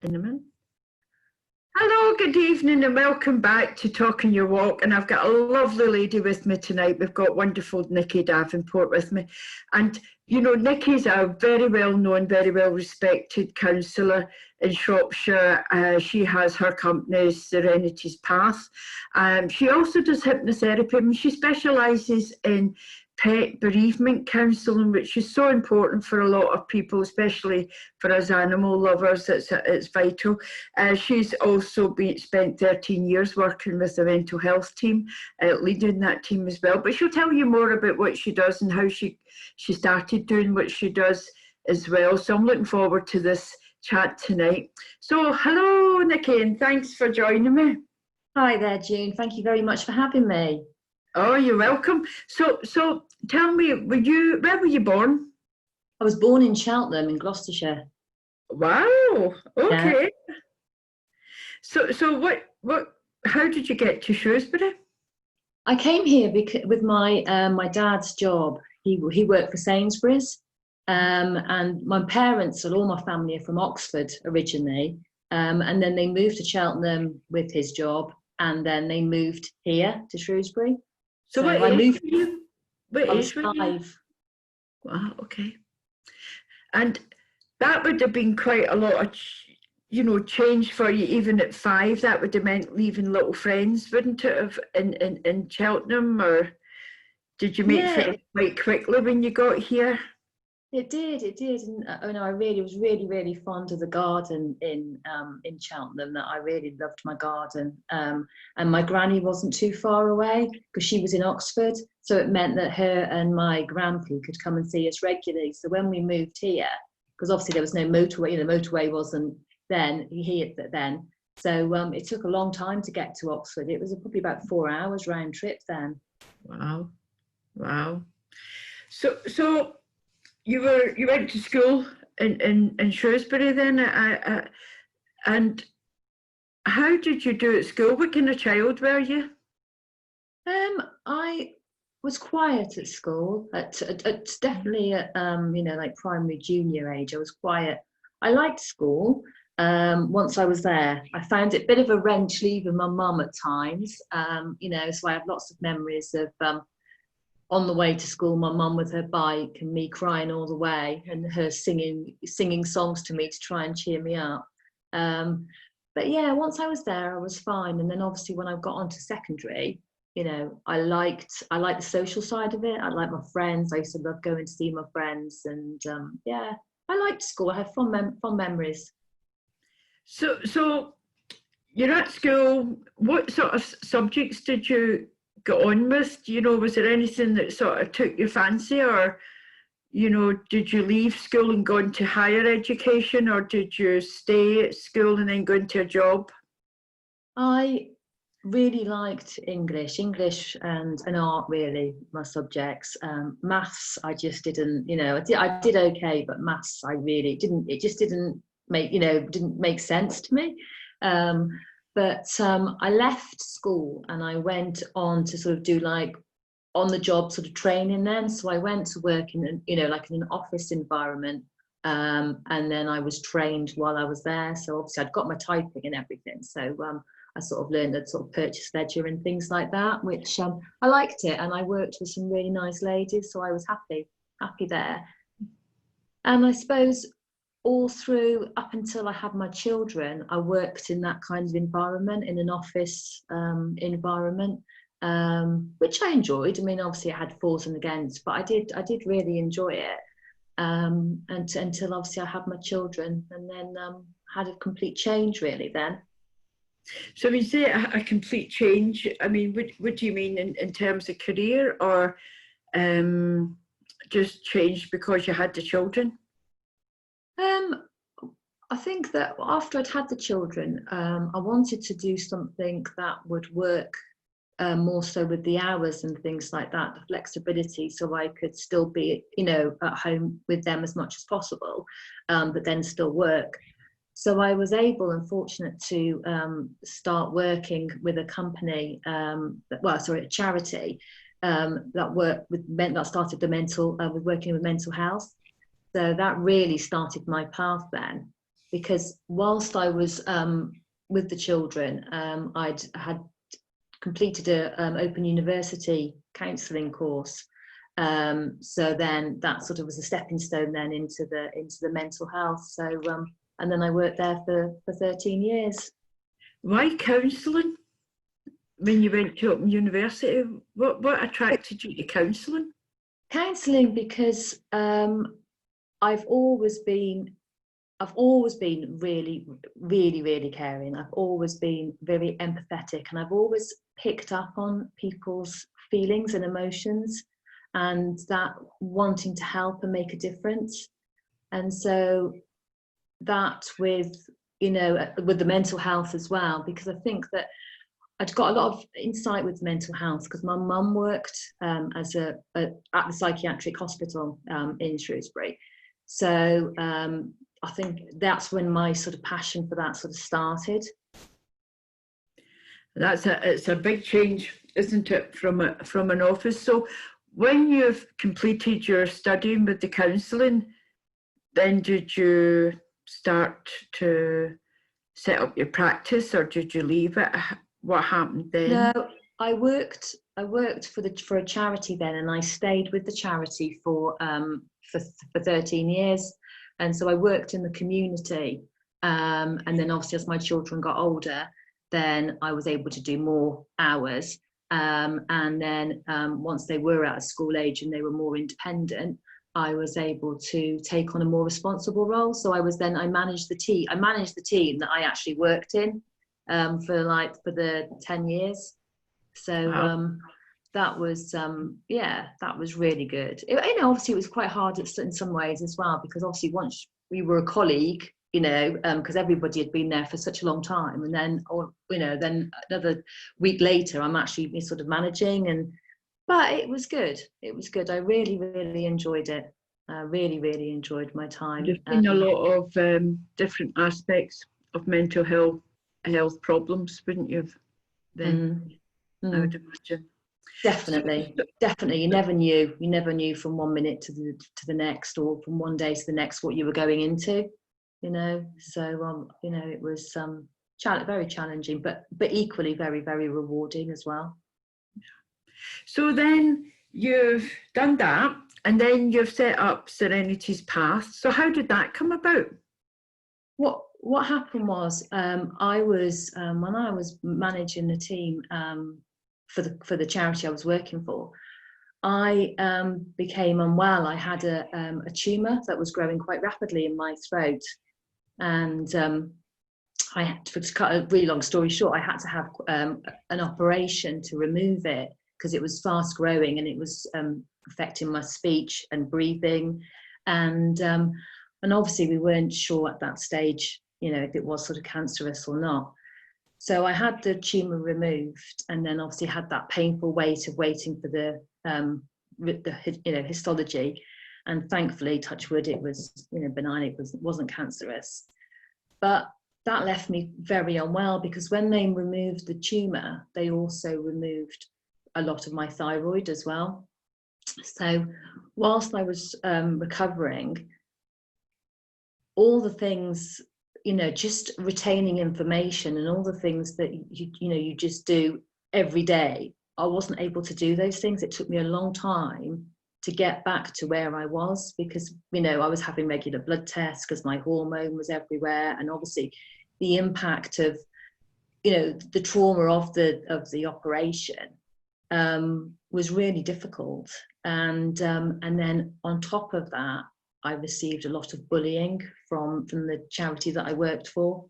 Cinnamon. Hello, good evening and welcome back to Talking Your Walk, and I've got a lovely lady with me tonight. We've got wonderful Nikki Davenport with me, and you know Nikki's a very well known, very well respected counsellor in Shropshire. She has her company Serenity's Path. She also does hypnotherapy, and she specialises in Pet Bereavement Counselling, which is so important for a lot of people, especially for us animal lovers. It's vital. She's also spent 13 years working with the mental health team, leading that team as well. But she'll tell you more about what she does and how she started doing what she does as well. So I'm looking forward to this chat tonight. So hello, Nikki, and thanks for joining me. Hi there, June. Thank you very much for having me. Oh, you're welcome. So tell me, where were you born? I was born in Cheltenham in Gloucestershire. Wow. Okay. Yeah. So how did you get to Shrewsbury? I came here with my dad's job. He worked for Sainsbury's, and my parents and all my family are from Oxford originally, and then they moved to Cheltenham with his job, and then they moved here to Shrewsbury. So what age were you? What age were you? 5. Wow, okay. And that would have been quite a lot of, change for you even at 5. That would have meant leaving little friends, wouldn't it have, in Cheltenham? Or did you make friends quite quickly when you got here? It did. And I was really fond of the garden in Cheltenham. That I really loved my garden. And my granny wasn't too far away because she was in Oxford, so it meant that her and my grandpa could come and see us regularly. So when we moved here, because obviously there was no motorway, the motorway wasn't here then. So it took a long time to get to Oxford. It was probably about 4 hours round trip then. Wow. So. You went to school in Shrewsbury then, and how did you do at school? What kind of child were you? I was quiet at school. Definitely at like primary, junior age. I was quiet. I liked school. Once I was there, I found it a bit of a wrench leaving my mum at times. So I have lots of memories of. On the way to school, my mum with her bike and me crying all the way, and her singing songs to me to try and cheer me up. But yeah, once I was there, I was fine. And then obviously when I got onto secondary, I liked the social side of it. I liked my friends. I used to love going to see my friends, and I liked school. I had fond memories. So you're at school. What sort of subjects did you get on with? Was there anything that sort of took your fancy, or did you leave school and go into higher education, or did you stay at school and then go into a job? I really liked English and art, really, my subjects. Maths I just didn't, I did okay, but maths I really didn't, it just didn't make sense to me. But I left school and I went on to sort of do like on the job sort of training then. So I went to work in an office environment, and then I was trained while I was there. So obviously I'd got my typing and everything. So I sort of learned a sort of purchase ledger and things like that, which I liked it. And I worked with some really nice ladies, so I was happy there. And I suppose all through up until I had my children, I worked in that kind of environment, in an office environment, which I enjoyed. I mean, obviously I had fors and against, but I did really enjoy it. And until obviously I had my children, and then had a complete change really then. So when you say a complete change, I mean, what do you mean in terms of career, or just changed because you had the children? I think that after I'd had the children, I wanted to do something that would work more so with the hours and things like that, the flexibility, so I could still be, at home with them as much as possible, but then still work. So I was able and fortunate to start working with a company, a charity that started with working with mental health. So that really started my path then. because whilst I was with the children, I'd had completed a Open University counselling course. So then that sort of was a stepping stone then into the mental health. So and then I worked there for 13 years. Why counselling? When you went to Open University, what attracted you to counselling? Counselling because I've always been really, really, really caring. I've always been very empathetic, and I've always picked up on people's feelings and emotions, and that wanting to help and make a difference. And so that with the mental health as well, because I think that I'd got a lot of insight with mental health because my mum worked at the psychiatric hospital in Shrewsbury. So I think that's when my sort of passion for that sort of started. It's a big change, isn't it, from an office? So when you've completed your studying with the counselling, then did you start to set up your practice, or did you leave it? What happened then? No, I worked for a charity then, and I stayed with the charity for 13 years. And so I worked in the community, and then obviously as my children got older, then I was able to do more hours. And then once they were out of school age and they were more independent, I was able to take on a more responsible role. So I managed the team. I managed the team that I actually worked in for the 10 years. So wow. That was really good. Obviously it was quite hard in some ways as well, because obviously once we were a colleague, because everybody had been there for such a long time, and then then another week later I'm actually sort of managing, but it was good. It was good. I really, really enjoyed it. I really, really enjoyed my time. There's been a lot of different aspects of mental health problems, wouldn't you? Then I would imagine. Definitely. You never knew from 1 minute to the next, or from one day to the next, what you were going into. So it was very challenging, but equally very, very rewarding as well. So then you've done that, and then you've set up Serenity's Path. So how did that come about? What happened was I was when I was managing the team for the charity I was working for, I became unwell. I had a tumour that was growing quite rapidly in my throat, and I had to cut a really long story short. I had to have an operation to remove it because it was fast growing and it was affecting my speech and breathing, and obviously we weren't sure at that stage, if it was sort of cancerous or not. So I had the tumour removed, and then obviously had that painful wait of waiting for the histology, and thankfully, touch wood, it was benign. It wasn't cancerous, but that left me very unwell, because when they removed the tumour, they also removed a lot of my thyroid as well. So whilst I was recovering, all the things, just retaining information and all the things that you just do every day, I wasn't able to do those things. It took me a long time to get back to where I was, because I was having regular blood tests because my hormone was everywhere, and obviously the impact of the trauma of the operation was really difficult, and then on top of that, I received a lot of bullying from the charity that I worked for.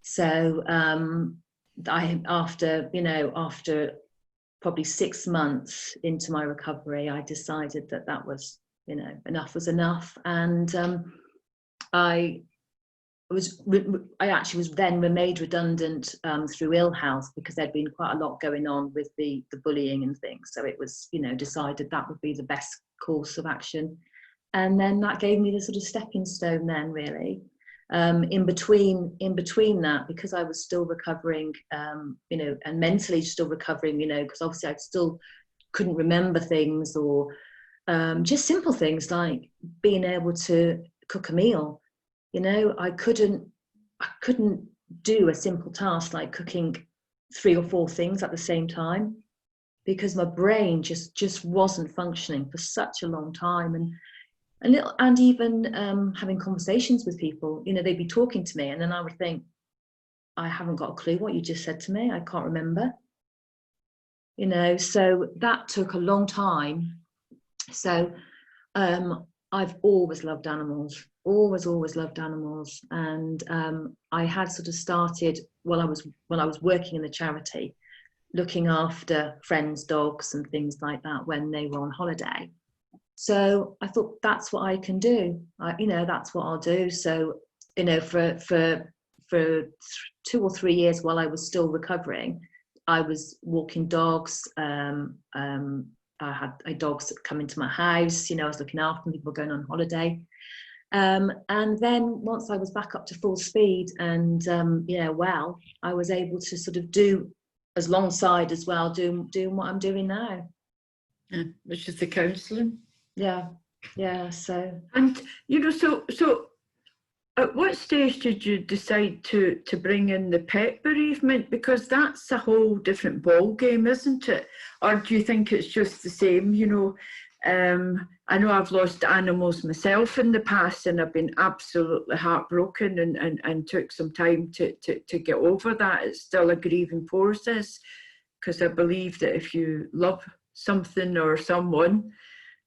So after probably 6 months into my recovery, I decided that was enough was enough, and I actually was then made redundant through ill health, because there'd been quite a lot going on with the bullying and things. So it was decided that would be the best course of action, and then that gave me the sort of stepping stone then, really. In between that, because I was still recovering, and mentally still recovering, because obviously I still couldn't remember things, or just simple things like being able to cook a meal. You know, I couldn't do a simple task like cooking 3 or 4 things at the same time, because my brain just wasn't functioning for such a long time. And even having conversations with people, you know, they'd be talking to me and then I would think, I haven't got a clue what you just said to me. I can't remember. You know, so that took a long time. So I've always loved animals, always loved animals. And I had sort of started when I was working in the charity, looking after friends' dogs and things like that when they were on holiday. So I thought, that's what I can do. You know, that's what I'll do. So, you know, for 2 or 3 years while I was still recovering, I was walking dogs. I had dogs that come into my house. You know, I was looking after them, people going on holiday. And then once I was back up to full speed and, you know, well, I was able to sort of do as alongside as well, doing what I'm doing now. Yeah, which is the counselling. Yeah. So. And, you know, so at what stage did you decide to bring in the pet bereavement? Because that's a whole different ball game, isn't it? Or do you think it's just the same? You know, I know I've lost animals myself in the past, and I've been absolutely heartbroken and took some time to get over that. It's still a grieving process, because I believe that if you love something or someone,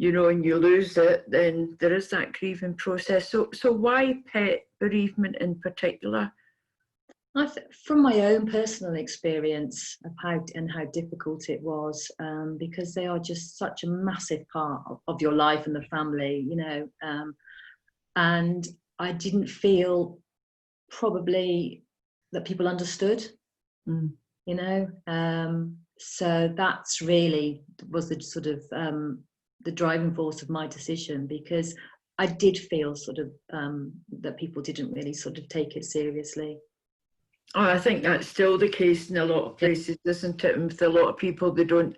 you know, and you lose it, then there is that grieving process. So why pet bereavement in particular? From my own personal experience of how difficult it was, because they are just such a massive part of your life and the family, you know, and I didn't feel probably that people understood, you know, so that's really was the sort of the driving force of my decision, because I did feel sort of that people didn't really sort of take it seriously. Oh, I think that's still the case in a lot of places, isn't it? And with a lot of people, they don't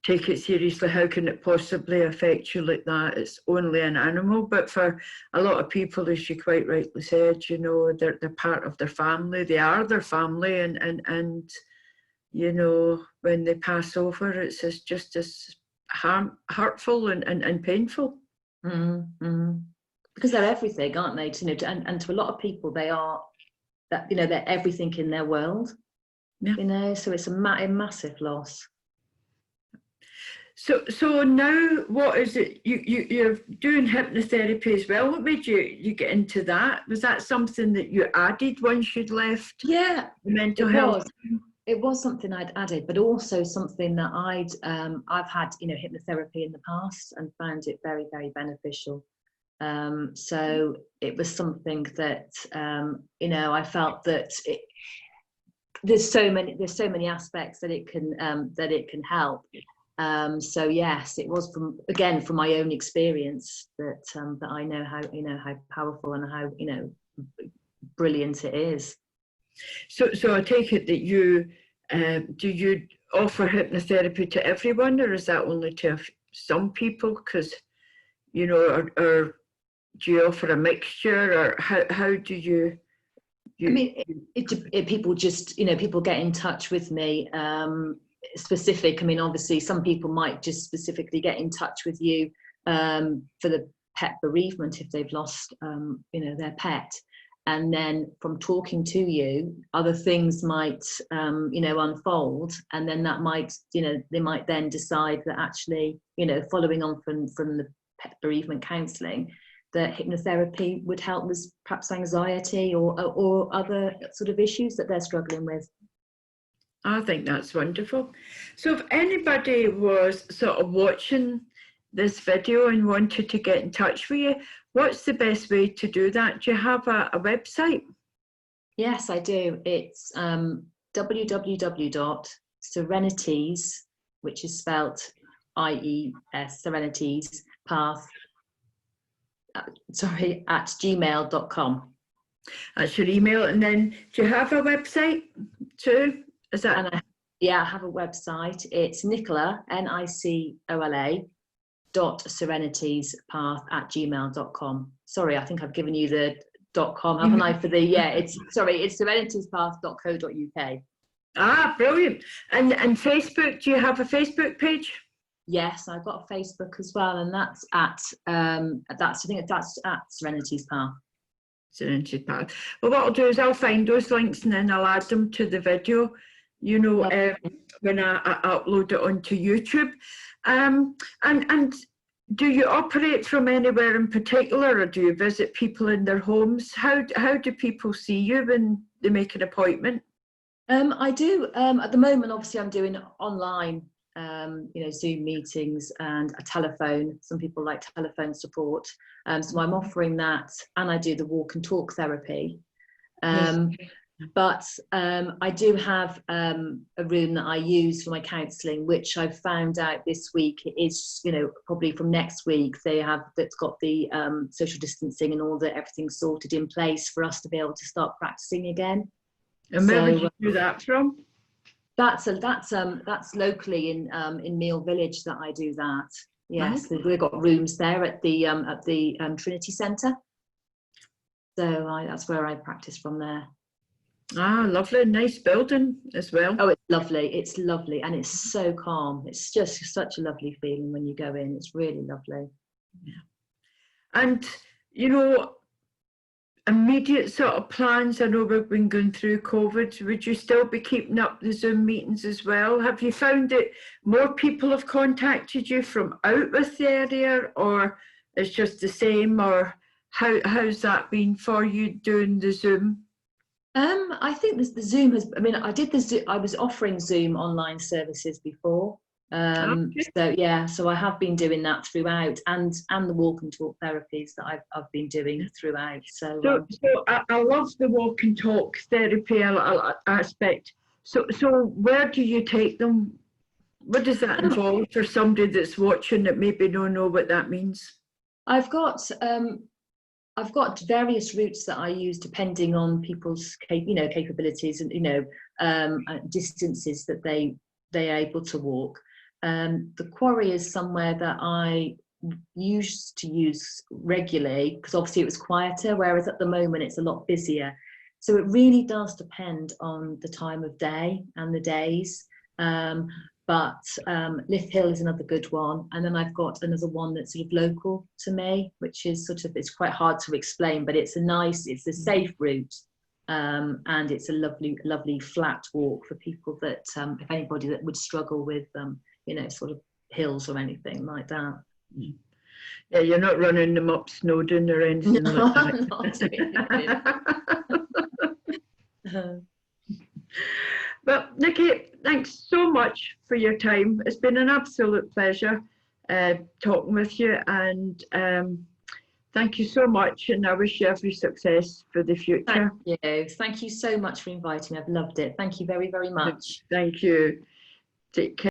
take it seriously. How can it possibly affect you like that? It's only an animal. But for a lot of people, as you quite rightly said, you know, they're part of their family. They are their family, and you know, when they pass over, it's just as hurtful and painful. Because they're everything, aren't they? You know, and to a lot of people, they are that, you know, they're everything in their world. Yeah. You know, so it's a massive loss. So now, what is it? You're doing hypnotherapy as well. What made you get into that? Was that something that you added once you'd left? Yeah, mental health. It was something I'd added, but also something that I've had, you know, hypnotherapy in the past and found it very, very beneficial. So it was something that, you know, I felt that there's so many aspects that it can help. So yes, it was from my own experience that I know how, you know, how powerful and how, you know, brilliant it is. So I take it that you do you offer hypnotherapy to everyone, or is that only to some people? Because, you know, or do you offer a mixture, or how do you? I mean, people just, you know, people get in touch with me. Specific. I mean, obviously, some people might just specifically get in touch with you for the pet bereavement if they've lost, you know, their pet. And then from talking to you, other things might, you know, unfold. And then that might, you know, they might then decide that actually, you know, following on from the pet bereavement counselling, that hypnotherapy would help with perhaps anxiety or other sort of issues that they're struggling with. I think that's wonderful. So if anybody was sort of watching this video and wanted to get in touch with you, what's the best way to do that? Do you have a website? Yes, I do. It's www.serenities, which is spelt IES, Serenities Path, at gmail.com. That's your email. And then do you have a website too? Is that? I have a website. It's Nicola, Nicola, .serenitiespath@gmail.com. sorry, I think I've given you the .com, haven't I? For the it's serenitiespath.co.uk. Ah, brilliant. And Facebook, do you have a Facebook page? Yes, I've got a Facebook as well, and that's at I think that's at Serenity's Path. Serenity's Path. Well, what I'll do is I'll find those links and then I'll add them to the video, you know, when I upload it onto YouTube. And do you operate from anywhere in particular, or do you visit people in their homes? How do people see you when they make an appointment? I do. At the moment, obviously, I'm doing online, you know, Zoom meetings and a telephone. Some people like telephone support. So I'm offering that, and I do the walk and talk therapy. But I do have a room that I use for my counselling, which I've found out this week is, you know, probably from next week, that's got the social distancing and all the everything sorted in place for us to be able to start practicing again. And where would you do that from? That's locally in Meagher Village that I do that. Yes, we've got rooms there at the Trinity Centre. So that's where I practice from there. Ah, lovely, nice building as well. Oh, it's lovely, and it's so calm. It's just such a lovely feeling when you go in. It's really lovely. Yeah. And you know, immediate sort of plans, I know we've been going through COVID, would you still be keeping up the Zoom meetings as well? Have you found that more people have contacted you from out with the area, or it's just the same, or how's that been for you doing the Zoom? I think the Zoom has, I mean, I was offering Zoom online services before. So yeah, so I have been doing that throughout, and the walk and talk therapies that I've been doing throughout. So I love the walk and talk therapy aspect. So where do you take them? What does that involve for somebody that's watching that maybe don't know what that means? I've got various routes that I use depending on people's capabilities and distances that they are able to walk. The quarry is somewhere that I used to use regularly because obviously it was quieter, whereas at the moment it's a lot busier. So it really does depend on the time of day and the days. But Liff Hill is another good one, and then I've got another one that's sort of local to me, which is it's quite hard to explain, but it's a safe route, and it's a lovely flat walk for people that if anybody that would struggle with sort of hills or anything like that. Yeah, you're not running them up Snowdon or anything like that. I'm not doing it. Well, Nikki, thanks so much for your time. It's been an absolute pleasure talking with you, and thank you so much, and I wish you every success for the future. Thank you so much for inviting me. I've loved it. Thank you very, very much. Thank you. Take care.